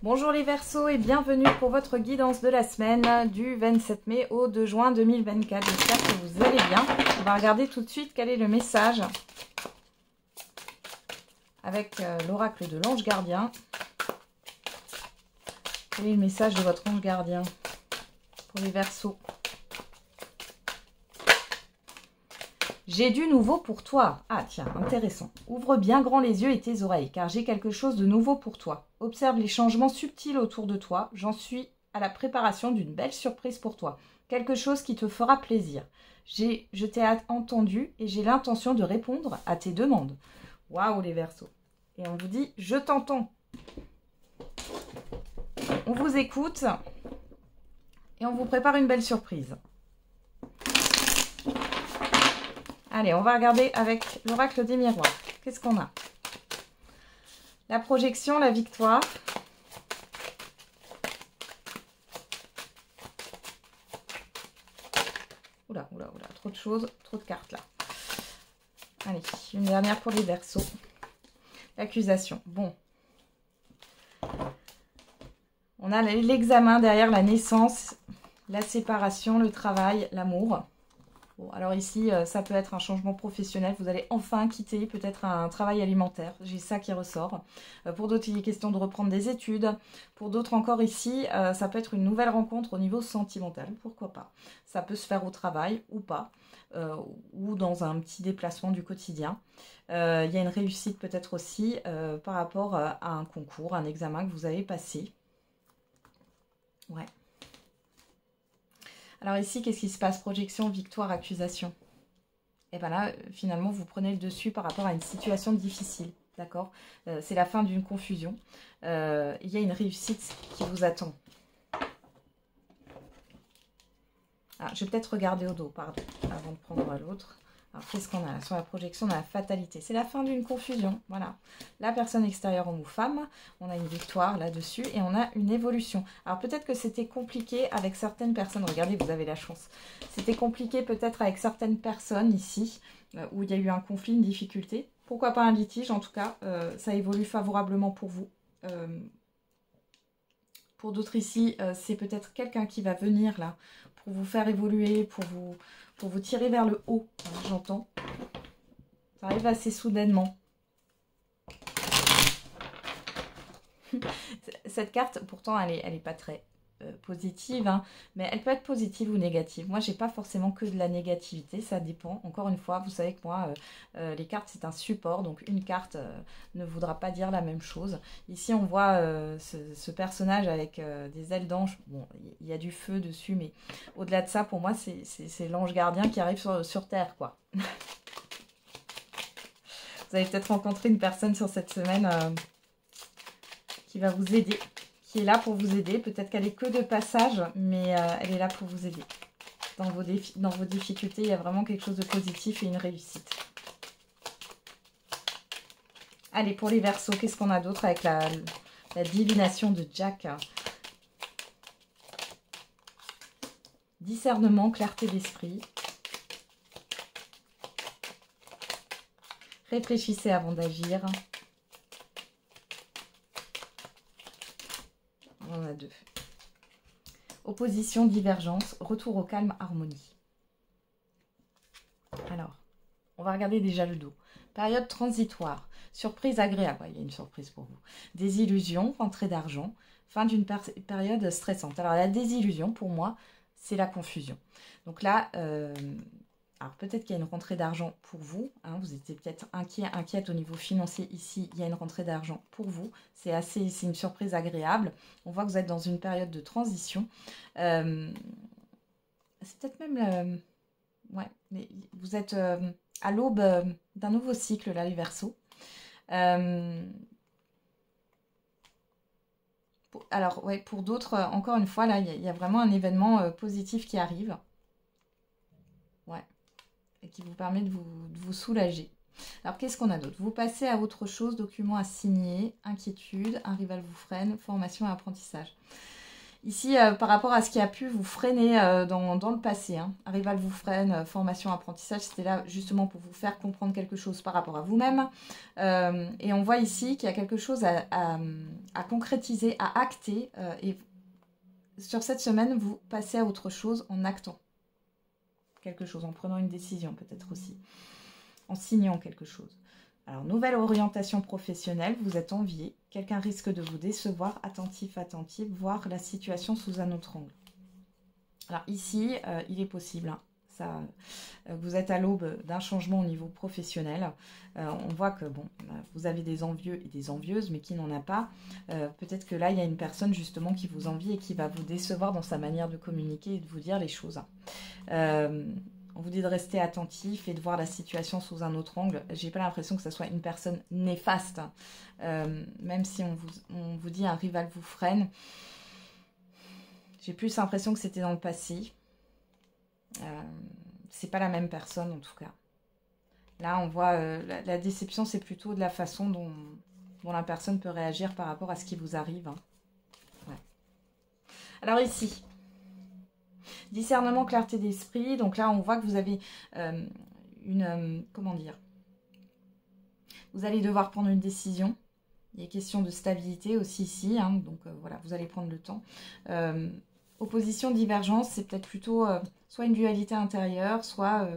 Bonjour les Verseaux et bienvenue pour votre guidance de la semaine du 27 mai au 2 juin 2024. J'espère que vous allez bien. On va regarder tout de suite quel est le message avec l'oracle de l'ange gardien. Quel est le message de votre ange gardien pour les Verseaux? J'ai du nouveau pour toi. Ah tiens, intéressant. Ouvre bien grand les yeux et tes oreilles, car j'ai quelque chose de nouveau pour toi. Observe les changements subtils autour de toi. J'en suis à la préparation d'une belle surprise pour toi. Quelque chose qui te fera plaisir. Je t'ai entendu et j'ai l'intention de répondre à tes demandes. Waouh les Verseaux. Et on vous dit, je t'entends. On vous écoute et on vous prépare une belle surprise. Allez, on va regarder avec l'oracle des miroirs. Qu'est-ce qu'on a? La projection, la victoire. Oula, trop de choses, trop de cartes là. Allez, une dernière pour les Verseaux. L'accusation. Bon. On a l'examen derrière la naissance, la séparation, le travail, l'amour. Bon, alors ici, ça peut être un changement professionnel. Vous allez enfin quitter peut-être un travail alimentaire. J'ai ça qui ressort. Pour d'autres, il est question de reprendre des études. Pour d'autres encore ici, ça peut être une nouvelle rencontre au niveau sentimental. Pourquoi pas? Ça peut se faire au travail ou pas. Ou dans un petit déplacement du quotidien. Il y a une réussite peut-être aussi par rapport à un concours, un examen que vous avez passé. Ouais. Alors ici, qu'est-ce qui se passe? Projection, victoire, accusation. Et bien là, finalement, vous prenez le dessus par rapport à une situation difficile. D'accord? C'est la fin d'une confusion. Il y a une réussite qui vous attend. Ah, je vais peut-être regarder au dos, pardon, avant de prendre l'autre. Alors, qu'est-ce qu'on a là? Sur la projection, on a la fatalité. C'est la fin d'une confusion. Voilà. La personne extérieure, homme ou femme. On a une victoire là-dessus et on a une évolution. Alors, peut-être que c'était compliqué avec certaines personnes. Regardez, vous avez la chance. C'était compliqué peut-être avec certaines personnes ici, où il y a eu un conflit, une difficulté. Pourquoi pas un litige? En tout cas, ça évolue favorablement pour vous. Pour d'autres ici, c'est peut-être quelqu'un qui va venir là pour vous faire évoluer, pour vous tirer vers le haut, j'entends. Ça arrive assez soudainement. Cette carte, pourtant, elle est pas très positive, hein, mais elle peut être positive ou négative. Moi, j'ai pas forcément que de la négativité, ça dépend. Encore une fois, vous savez que moi, les cartes, c'est un support, donc une carte ne voudra pas dire la même chose. Ici, on voit ce personnage avec des ailes d'ange. Bon, il y a du feu dessus, mais au-delà de ça, pour moi, c'est l'ange gardien qui arrive sur Terre, quoi. Vous avez peut-être rencontré une personne sur cette semaine qui va vous aider, qui est là pour vous aider. Peut-être qu'elle est que de passage, mais elle est là pour vous aider. Dans vos difficultés, il y a vraiment quelque chose de positif et une réussite. Allez, pour les Verseaux, qu'est-ce qu'on a d'autre avec la divination de Jack? Discernement, clarté d'esprit. Réfléchissez avant d'agir. On a deux. Opposition, divergence, retour au calme, harmonie. Alors, on va regarder déjà le dos. Période transitoire, surprise agréable. Il y a une surprise pour vous. Désillusion, rentrée d'argent, fin d'une période stressante. Alors, la désillusion, pour moi, c'est la confusion. Donc là, alors peut-être qu'il y a une rentrée d'argent pour vous. Hein, vous étiez peut-être inquiète au niveau financier. Ici, il y a une rentrée d'argent pour vous. C'est une surprise agréable. On voit que vous êtes dans une période de transition. C'est peut-être même... ouais, mais vous êtes à l'aube d'un nouveau cycle, là, les Verseaux. Alors, ouais, pour d'autres, encore une fois, là, il y a vraiment un événement positif qui arrive. Ouais. Et qui vous permet de vous soulager. Alors, qu'est-ce qu'on a d'autre? Vous passez à autre chose, document à signer, inquiétude, un rival vous freine, formation et apprentissage. Ici, par rapport à ce qui a pu vous freiner dans le passé, hein. Rival vous freine, formation, apprentissage, c'était là justement pour vous faire comprendre quelque chose par rapport à vous-même. Et on voit ici qu'il y a quelque chose à concrétiser, à acter. Et sur cette semaine, vous passez à autre chose en actant quelque chose, en prenant une décision peut-être aussi, en signant quelque chose. Alors, nouvelle orientation professionnelle, vous êtes envié, quelqu'un risque de vous décevoir, attentif, voir la situation sous un autre angle. Alors ici, il est possible, hein, ça, vous êtes à l'aube d'un changement au niveau professionnel. On voit que bon, vous avez des envieux et des envieuses, mais qui n'en a pas. Peut-être que là, il y a une personne justement qui vous envie et qui va vous décevoir dans sa manière de communiquer et de vous dire les choses. On vous dit de rester attentif et de voir la situation sous un autre angle. J'ai pas l'impression que ce soit une personne néfaste. Même si on vous dit un rival vous freine. J'ai plus l'impression que c'était dans le passé. C'est pas la même personne en tout cas. Là, on voit la déception, c'est plutôt de la façon dont la personne peut réagir par rapport à ce qui vous arrive. Hein. Ouais. Alors ici... discernement, clarté d'esprit. Donc là, on voit que vous avez comment dire, vous allez devoir prendre une décision. Il est question de stabilité aussi ici. Hein, donc voilà, vous allez prendre le temps. Opposition, divergence, c'est peut-être plutôt soit une dualité intérieure, soit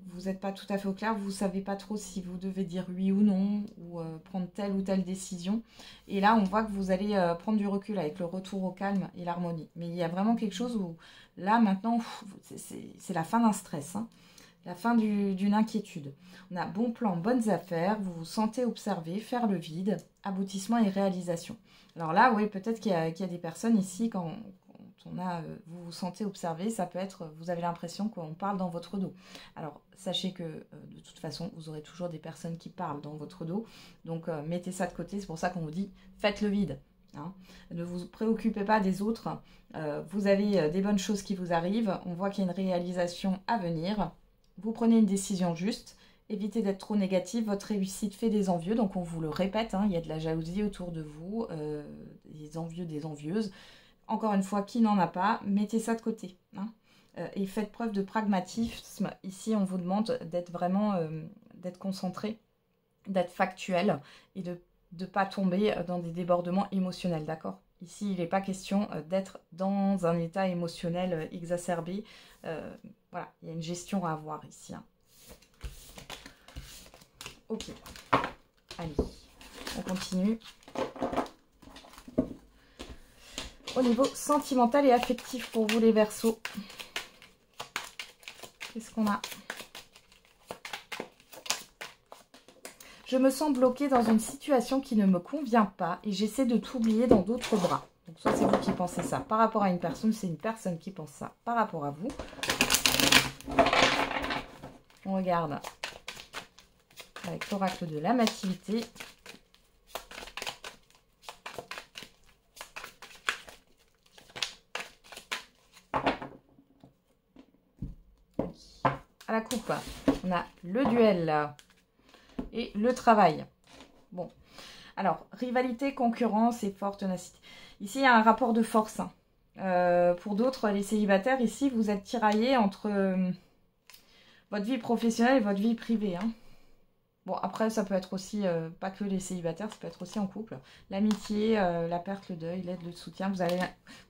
vous n'êtes pas tout à fait au clair, vous ne savez pas trop si vous devez dire oui ou non, ou prendre telle ou telle décision. Et là, on voit que vous allez prendre du recul avec le retour au calme et l'harmonie. Mais il y a vraiment quelque chose où, là, maintenant, c'est la fin d'un stress, hein, la fin d'une inquiétude. On a bon plan, bonnes affaires, vous vous sentez observé, faire le vide, aboutissement et réalisation. Alors là, oui, peut-être qu'il y a des personnes ici, quand vous vous sentez observé, ça peut être, vous avez l'impression qu'on parle dans votre dos. Alors, sachez que de toute façon, vous aurez toujours des personnes qui parlent dans votre dos. Donc, mettez ça de côté. C'est pour ça qu'on vous dit, faites le vide. Hein. Ne vous préoccupez pas des autres. Vous avez des bonnes choses qui vous arrivent. On voit qu'il y a une réalisation à venir. Vous prenez une décision juste. Évitez d'être trop négatif. Votre réussite fait des envieux. Donc, on vous le répète. Hein, il y a de la jalousie autour de vous. Des envieux, des envieuses. Encore une fois, qui n'en a pas, mettez ça de côté. Hein, et faites preuve de pragmatisme. Ici, on vous demande d'être vraiment, d'être concentré, d'être factuel et de ne pas tomber dans des débordements émotionnels, d'accord? Ici, il n'est pas question d'être dans un état émotionnel exacerbé. Voilà, il y a une gestion à avoir ici. Hein. Ok. Allez, on continue. Au niveau sentimental et affectif pour vous les Verseaux. Qu'est-ce qu'on a? Je me sens bloquée dans une situation qui ne me convient pas et j'essaie de t'oublier dans d'autres bras. Donc soit c'est vous qui pensez ça par rapport à une personne, c'est une personne qui pense ça par rapport à vous. On regarde avec l'oracle de l'amativité. À la coupe, on a le duel là, et le travail. Bon, alors, rivalité, concurrence et forte ténacité. Ici, il y a un rapport de force. Pour d'autres, les célibataires, ici, vous êtes tiraillés entre votre vie professionnelle et votre vie privée. Hein. Bon, après, ça peut être aussi, pas que les célibataires, ça peut être aussi en couple. L'amitié, la perte, le deuil, l'aide, le soutien.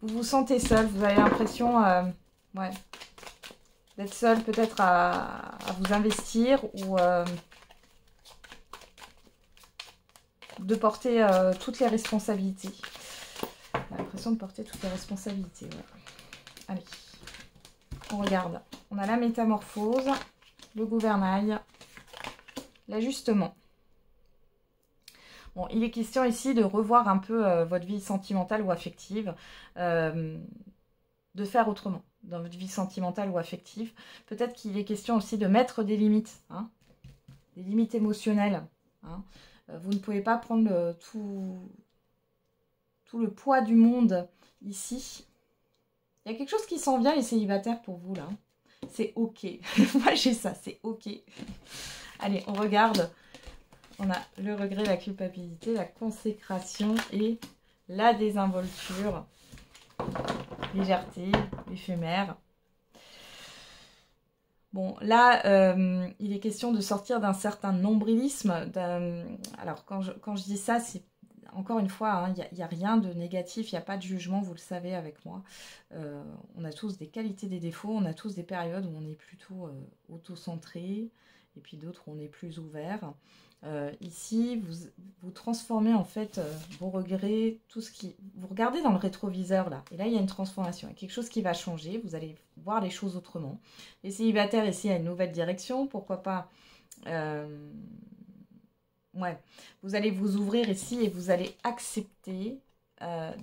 Vous vous sentez seul, vous avez l'impression ouais, d'être seul peut-être à vous investir ou de porter toutes les responsabilités. J'ai l'impression de porter toutes les responsabilités. Ouais. Allez, on regarde. On a la métamorphose, le gouvernail, l'ajustement. Bon, il est question ici de revoir un peu votre vie sentimentale ou affective, de faire autrement dans votre vie sentimentale ou affective. Peut-être qu'il est question aussi de mettre des limites, hein, des limites émotionnelles. Hein. Vous ne pouvez pas prendre tout le poids du monde ici. Il y a quelque chose qui s'en vient, les célibataires, pour vous, là. C'est ok. Moi, j'ai ça, c'est ok. Allez, on regarde. On a le regret, la culpabilité, la consécration et la désinvolture, légèreté, éphémère. Bon, là, il est question de sortir d'un certain nombrilisme. Alors, quand je dis ça, c'est encore une fois, il n'y a rien de négatif, il n'y a pas de jugement, vous le savez avec moi. On a tous des qualités, des défauts, on a tous des périodes où on est plutôt auto-centré, et puis d'autres où on est plus ouvert. Ici, vous transformez en fait vos regrets, tout ce qui... Vous regardez dans le rétroviseur là, et là il y a une transformation, il y a quelque chose qui va changer, vous allez voir les choses autrement. Les célibataires ici, il y a une nouvelle direction, pourquoi pas... Ouais, vous allez vous ouvrir ici et vous allez accepter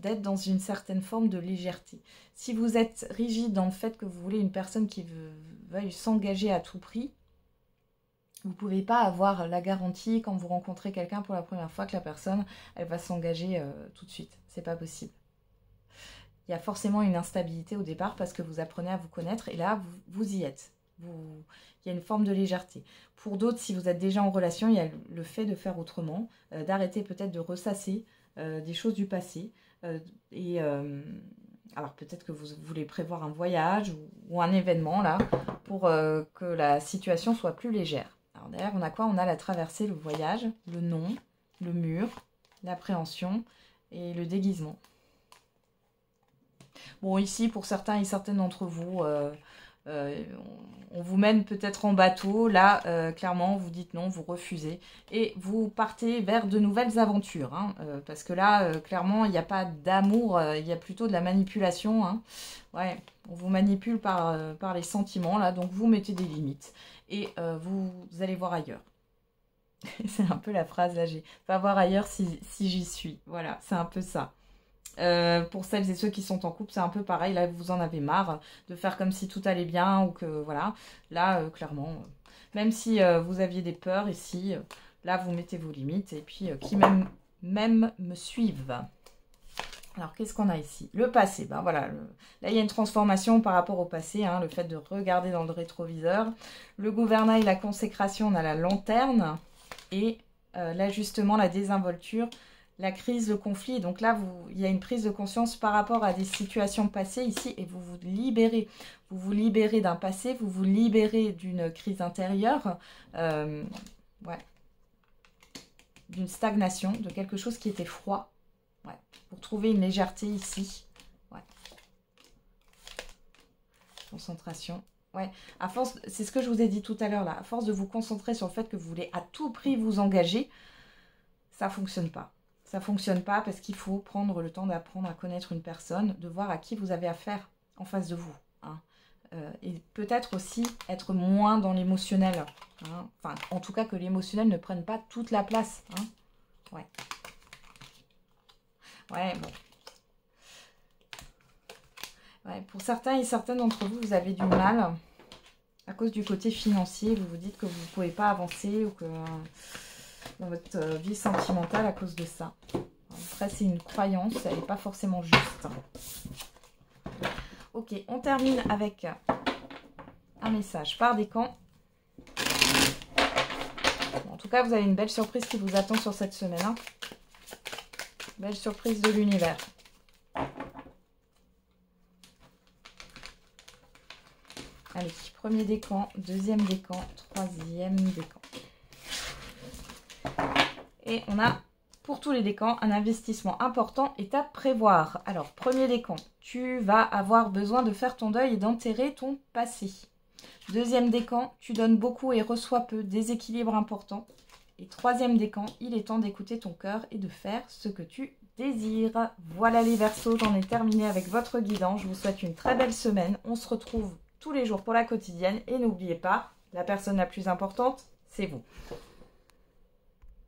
d'être dans une certaine forme de légèreté. Si vous êtes rigide dans le fait que vous voulez une personne qui veuille s'engager à tout prix, vous ne pouvez pas avoir la garantie quand vous rencontrez quelqu'un pour la première fois que la personne, elle va s'engager tout de suite. C'est pas possible. Il y a forcément une instabilité au départ parce que vous apprenez à vous connaître et là, vous y êtes. Il y a une forme de légèreté. Pour d'autres, si vous êtes déjà en relation, il y a le fait de faire autrement, d'arrêter peut-être de ressasser des choses du passé. Alors peut-être que vous voulez prévoir un voyage ou un événement là pour que la situation soit plus légère. Alors derrière, on a quoi? On a la traversée, le voyage, le non, le mur, l'appréhension et le déguisement. Bon, ici, pour certains et certaines d'entre vous, on vous mène peut-être en bateau. Là, clairement, vous dites non, vous refusez. Et vous partez vers de nouvelles aventures. Parce que là, clairement, il n'y a pas d'amour, il y a plutôt de la manipulation. Ouais, on vous manipule par les sentiments, là. Donc, vous mettez des limites. Et vous allez voir ailleurs. C'est un peu la phrase là, va voir ailleurs si j'y suis. Voilà, c'est un peu ça. Pour celles et ceux qui sont en couple, c'est un peu pareil. Là, vous en avez marre de faire comme si tout allait bien ou que voilà. Là, clairement, même si vous aviez des peurs ici, là, vous mettez vos limites et puis qui même me suivent. Alors, qu'est-ce qu'on a ici? Le passé. Ben voilà. Là, il y a une transformation par rapport au passé. Le fait de regarder dans le rétroviseur. Le gouvernail, la consécration, on a la lanterne et l'ajustement, la désinvolture. La crise, le conflit, donc là, il y a une prise de conscience par rapport à des situations passées ici et vous vous libérez. Vous vous libérez d'un passé, vous vous libérez d'une crise intérieure, ouais, d'une stagnation, de quelque chose qui était froid. Ouais, pour trouver une légèreté ici. Ouais. Concentration. Ouais, à force, c'est ce que je vous ai dit tout à l'heure là, à force de vous concentrer sur le fait que vous voulez à tout prix vous engager, ça ne fonctionne pas. Ça ne fonctionne pas parce qu'il faut prendre le temps d'apprendre à connaître une personne, de voir à qui vous avez affaire en face de vous. Et peut-être aussi être moins dans l'émotionnel. Enfin, en tout cas que l'émotionnel ne prenne pas toute la place. Ouais. Ouais, bon. Ouais, pour certains et certaines d'entre vous, vous avez du mal à cause du côté financier. Vous vous dites que vous ne pouvez pas avancer ou que... dans votre vie sentimentale à cause de ça. Après, c'est une croyance, elle n'est pas forcément juste. Ok, on termine avec un message par décan. Bon, en tout cas, vous avez une belle surprise qui vous attend sur cette semaine. Belle surprise de l'univers. Allez, premier décan, deuxième décan, troisième décan. Et on a, pour tous les décans, un investissement important est à prévoir. Alors, premier décan, tu vas avoir besoin de faire ton deuil et d'enterrer ton passé. Deuxième décan, tu donnes beaucoup et reçois peu, déséquilibre important. Et troisième décan, il est temps d'écouter ton cœur et de faire ce que tu désires. Voilà les Verseaux, j'en ai terminé avec votre guidant. Je vous souhaite une très belle semaine. On se retrouve tous les jours pour la quotidienne. Et n'oubliez pas, la personne la plus importante, c'est vous.